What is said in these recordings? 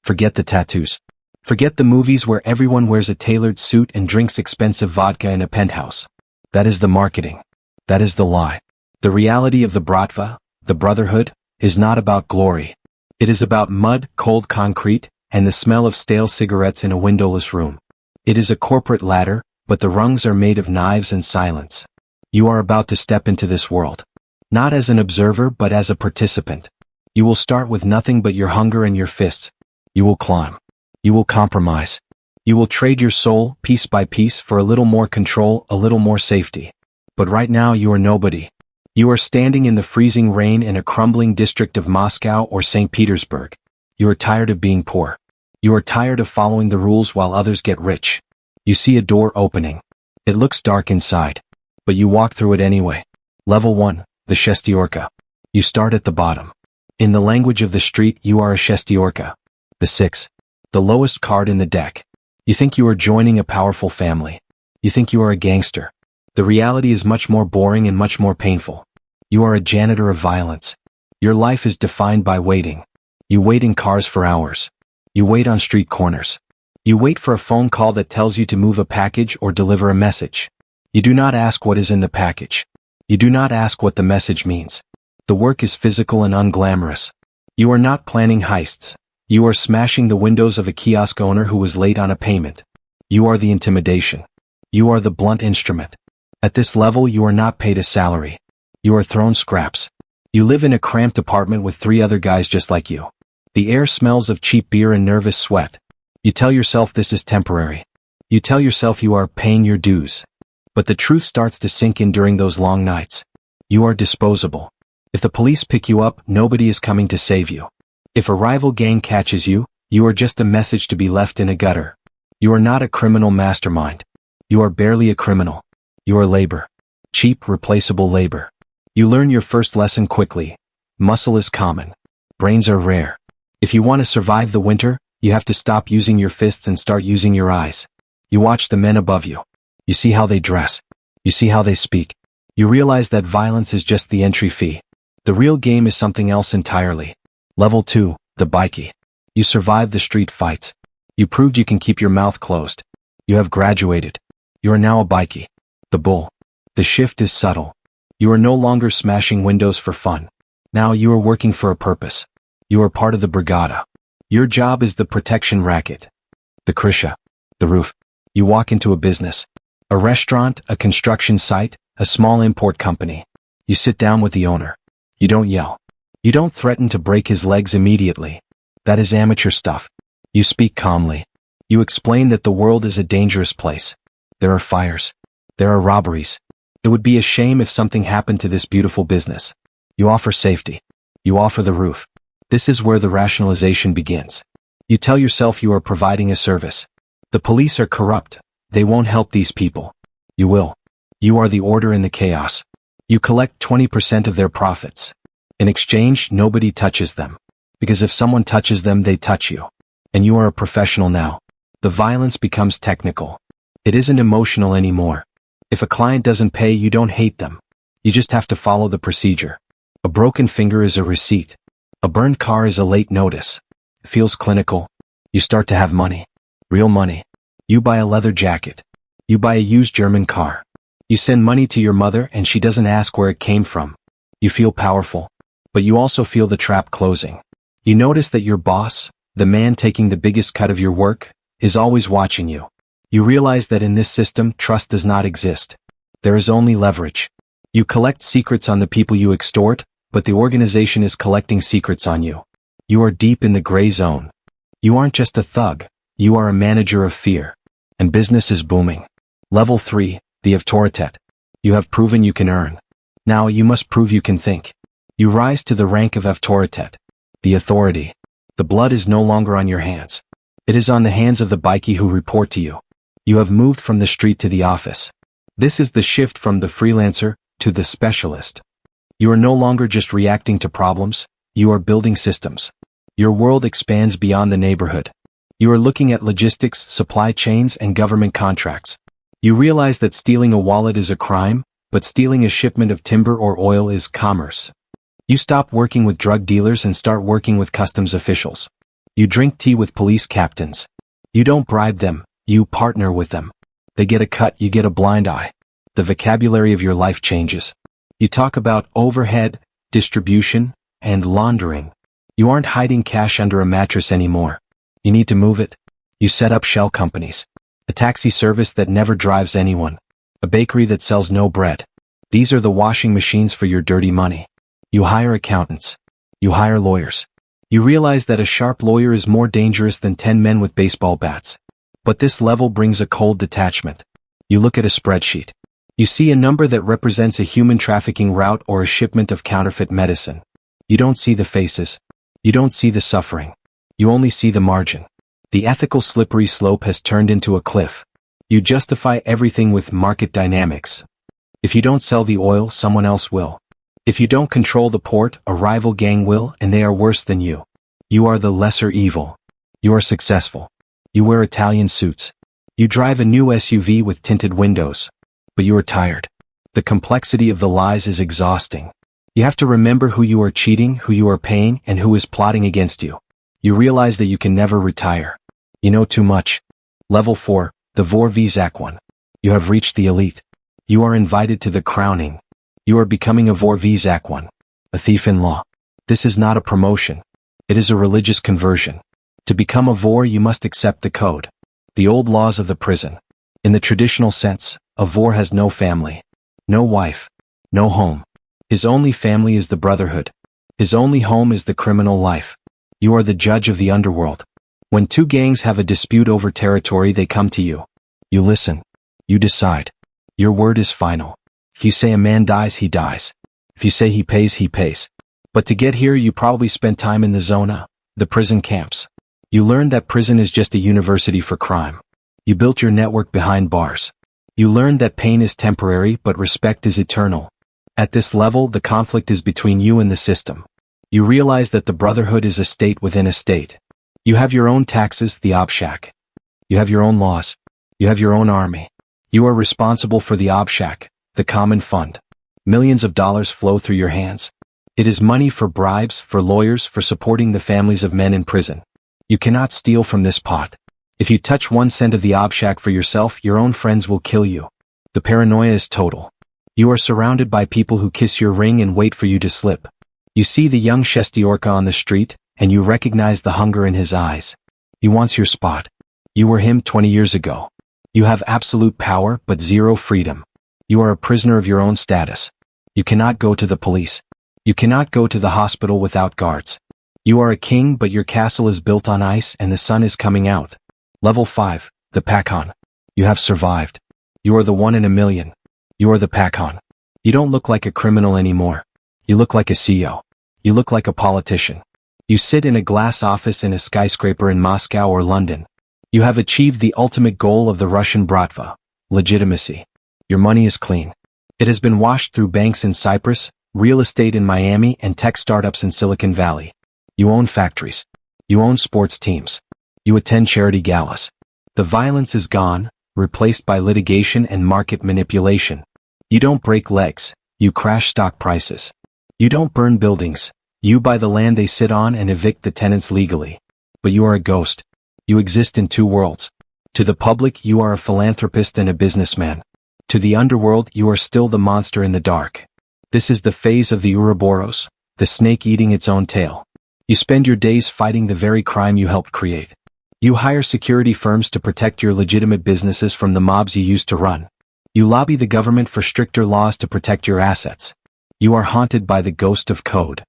Forget the tattoos. Forget the movies where everyone wears a tailored suit and drinks expensive vodka in a penthouse. That is the marketing. That is the lie. The reality of the Bratva, the brotherhood, is not about glory. It is about mud, cold concrete, and the smell of stale cigarettes in a windowless room. It is a corporate ladder, but the rungs are made of knives and silence. You are about to step into this world. Not as an observer but as a participant. You will start with nothing but your hunger and your fists. You will climb. You will compromise. You will trade your soul, piece by piece, for a little more control, a little more safety. But right now you are nobody. You are standing in the freezing rain in a crumbling district of Moscow or St. Petersburg. You are tired of being poor. You are tired of following the rules while others get rich. You see a door opening. It looks dark inside. But you walk through it anyway. Level 1, the Shestiorka. You start at the bottom. In the language of the street, you are a Shestiorka. The 6. The lowest card in the deck. You think you are joining a powerful family. You think you are a gangster. The reality is much more boring and much more painful. You are a janitor of violence. Your life is defined by waiting. You wait in cars for hours. You wait on street corners. You wait for a phone call that tells you to move a package or deliver a message. You do not ask what is in the package. You do not ask what the message means. The work is physical and unglamorous. You are not planning heists. You are smashing the windows of a kiosk owner who was late on a payment. You are the intimidation. You are the blunt instrument. At this level you are not paid a salary. You are thrown scraps. You live in a cramped apartment with 3 other guys just like you. The air smells of cheap beer and nervous sweat. You tell yourself this is temporary. You tell yourself you are paying your dues. But the truth starts to sink in during those long nights. You are disposable. If the police pick you up, nobody is coming to save you. If a rival gang catches you, you are just a message to be left in a gutter. You are not a criminal mastermind. You are barely a criminal. You are labor. Cheap, replaceable labor. You learn your first lesson quickly. Muscle is common. Brains are rare. If you want to survive the winter, you have to stop using your fists and start using your eyes. You watch the men above you. You see how they dress. You see how they speak. You realize that violence is just the entry fee. The real game is something else entirely. Level 2, the bikie. You survived the street fights. You proved you can keep your mouth closed. You have graduated. You are now a bikie. The bull. The shift is subtle. You are no longer smashing windows for fun. Now you are working for a purpose. You are part of the brigada. Your job is the protection racket. The krisha. The roof. You walk into a business. A restaurant, a construction site, a small import company. You sit down with the owner. You don't yell. You don't threaten to break his legs immediately. That is amateur stuff. You speak calmly. You explain that the world is a dangerous place. There are fires. There are robberies. It would be a shame if something happened to this beautiful business. You offer safety. You offer the roof. This is where the rationalization begins. You tell yourself you are providing a service. The police are corrupt. They won't help these people. You will. You are the order in the chaos. You collect 20% of their profits. In exchange, nobody touches them. Because if someone touches them, they touch you. And you are a professional now. The violence becomes technical. It isn't emotional anymore. If a client doesn't pay, you don't hate them. You just have to follow the procedure. A broken finger is a receipt. A burned car is a late notice. It feels clinical. You start to have money. Real money. You buy a leather jacket. You buy a used German car. You send money to your mother and she doesn't ask where it came from. You feel powerful. But you also feel the trap closing. You notice that your boss, the man taking the biggest cut of your work, is always watching you. You realize that in this system, trust does not exist. There is only leverage. You collect secrets on the people you extort, but the organization is collecting secrets on you. You are deep in the gray zone. You aren't just a thug. You are a manager of fear. And business is booming. Level 3, the autoritet. You have proven you can earn. Now you must prove you can think. You rise to the rank of autoritet. The authority. The blood is no longer on your hands. It is on the hands of the bikie who report to you. You have moved from the street to the office. This is the shift from the freelancer to the specialist. You are no longer just reacting to problems, you are building systems. Your world expands beyond the neighborhood. You are looking at logistics, supply chains, and government contracts. You realize that stealing a wallet is a crime, but stealing a shipment of timber or oil is commerce. You stop working with drug dealers and start working with customs officials. You drink tea with police captains. You don't bribe them, you partner with them. They get a cut, you get a blind eye. The vocabulary of your life changes. You talk about overhead, distribution, and laundering. You aren't hiding cash under a mattress anymore. You need to move it. You set up shell companies. A taxi service that never drives anyone. A bakery that sells no bread. These are the washing machines for your dirty money. You hire accountants. You hire lawyers. You realize that a sharp lawyer is more dangerous than 10 men with baseball bats. But this level brings a cold detachment. You look at a spreadsheet. You see a number that represents a human trafficking route or a shipment of counterfeit medicine. You don't see the faces. You don't see the suffering. You only see the margin. The ethical slippery slope has turned into a cliff. You justify everything with market dynamics. If you don't sell the oil, someone else will. If you don't control the port, a rival gang will, and they are worse than you. You are the lesser evil. You are successful. You wear Italian suits. You drive a new SUV with tinted windows. But you are tired. The complexity of the lies is exhausting. You have to remember who you are cheating, who you are paying, and who is plotting against you. You realize that you can never retire. You know too much. Level 4, the Vor Vizak one. You have reached the elite. You are invited to the crowning. You are becoming a Vor Vizak one. A thief in law. This is not a promotion. It is a religious conversion. To become a Vor, you must accept the code. The old laws of the prison. In the traditional sense, a Vor has no family. No wife. No home. His only family is the brotherhood. His only home is the criminal life. You are the judge of the underworld. When two gangs have a dispute over territory, they come to you. You listen. You decide. Your word is final. If you say a man dies, he dies. If you say he pays, he pays. But to get here, you probably spent time in the zona, the prison camps. You learned that prison is just a university for crime. You built your network behind bars. You learned that pain is temporary, but respect is eternal. At this level, the conflict is between you and the system. You realize that the brotherhood is a state within a state. You have your own taxes, the obshak. You have your own laws. You have your own army. You are responsible for the obshak, the common fund. Millions of dollars flow through your hands. It is money for bribes, for lawyers, for supporting the families of men in prison. You cannot steal from this pot. If you touch 1 cent of the obshak for yourself, your own friends will kill you. The paranoia is total. You are surrounded by people who kiss your ring and wait for you to slip. You see the young Shestiorka on the street, and you recognize the hunger in his eyes. He wants your spot. You were him 20 years ago. You have absolute power, but zero freedom. You are a prisoner of your own status. You cannot go to the police. You cannot go to the hospital without guards. You are a king, but your castle is built on ice and the sun is coming out. Level 5, the Pakhan. You have survived. You are the 1 in a million. You are the Pakhan. You don't look like a criminal anymore. You look like a CEO. You look like a politician. You sit in a glass office in a skyscraper in Moscow or London. You have achieved the ultimate goal of the Russian Bratva, legitimacy. Your money is clean. It has been washed through banks in Cyprus, real estate in Miami, and tech startups in Silicon Valley. You own factories. You own sports teams. You attend charity galas. The violence is gone, replaced by litigation and market manipulation. You don't break legs. You crash stock prices. You don't burn buildings. You buy the land they sit on and evict the tenants legally. But you are a ghost. You exist in 2 worlds. To the public, you are a philanthropist and a businessman. To the underworld, you are still the monster in the dark. This is the phase of the Ouroboros, the snake eating its own tail. You spend your days fighting the very crime you helped create. You hire security firms to protect your legitimate businesses from the mobs you used to run. You lobby the government for stricter laws to protect your assets. You are haunted by the ghost of code.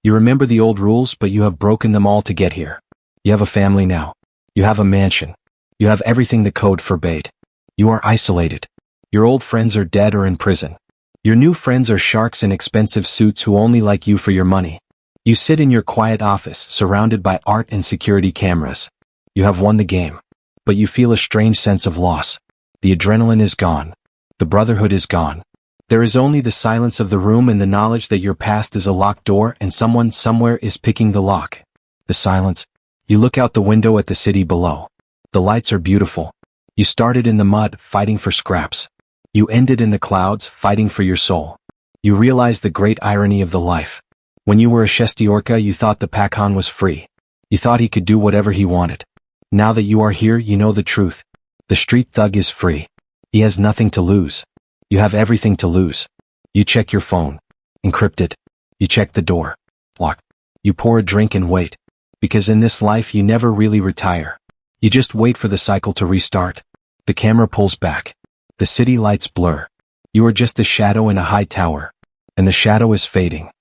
You remember the old rules, but you have broken them all to get here. You have a family now. You have a mansion. You have everything the code forbade. You are isolated. Your old friends are dead or in prison. Your new friends are sharks in expensive suits who only like you for your money. You sit in your quiet office, surrounded by art and security cameras. You have won the game. But you feel a strange sense of loss. The adrenaline is gone. The brotherhood is gone. There is only the silence of the room and the knowledge that your past is a locked door and someone somewhere is picking the lock. The silence. You look out the window at the city below. The lights are beautiful. You started in the mud, fighting for scraps. You ended in the clouds, fighting for your soul. You realize the great irony of the life. When you were a Shestiorka, you thought the Pakhan was free. You thought he could do whatever he wanted. Now that you are here, you know the truth. The street thug is free. He has nothing to lose. You have everything to lose. You check your phone. Encrypted. You check the door. Locked. You pour a drink and wait. Because in this life you never really retire. You just wait for the cycle to restart. The camera pulls back. The city lights blur. You are just a shadow in a high tower. And the shadow is fading.